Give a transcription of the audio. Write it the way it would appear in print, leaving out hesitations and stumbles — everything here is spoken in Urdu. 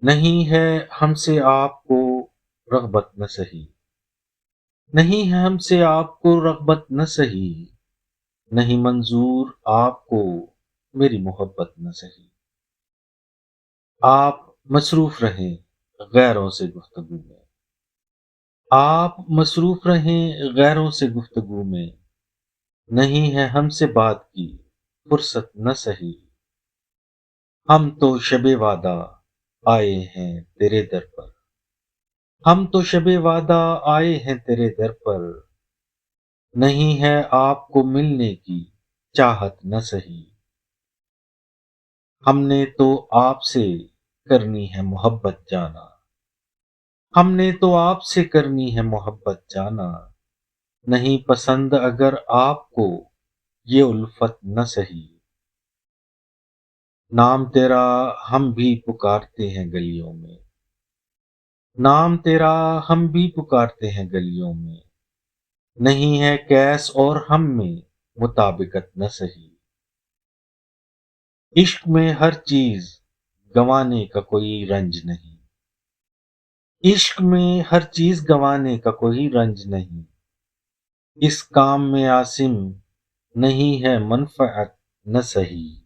نہیں ہے ہم سے آپ کو رغبت نہ سہی، نہیں ہے ہم سے آپ کو رغبت نہ سہی، نہیں منظور آپ کو میری محبت نہ سہی۔ آپ مصروف رہیں غیروں سے گفتگو میں، آپ مصروف رہیں غیروں سے گفتگو میں، نہیں ہے ہم سے بات کی فرصت نہ سہی۔ ہم تو شب وعدہ آئے ہیں تیرے در پر، ہم تو شب وعدہ آئے ہیں تیرے در پر، نہیں ہے آپ کو ملنے کی چاہت نہ سہی۔ ہم نے تو آپ سے کرنی ہے محبت جانا، ہم نے تو آپ سے کرنی ہے محبت جانا، نہیں پسند اگر آپ کو یہ الفت نہ سہی۔ نام تیرا ہم بھی پکارتے ہیں گلیوں میں، نام تیرا ہم بھی پکارتے ہیں گلیوں میں، نہیں ہے کیس اور ہم میں مطابقت نہ سہی۔ عشق میں ہر چیز گنوانے کا کوئی رنج نہیں، عشق میں ہر چیز گنوانے کا کوئی رنج نہیں، اس کام میں عاصم نہیں ہے منفعت نہ سہی۔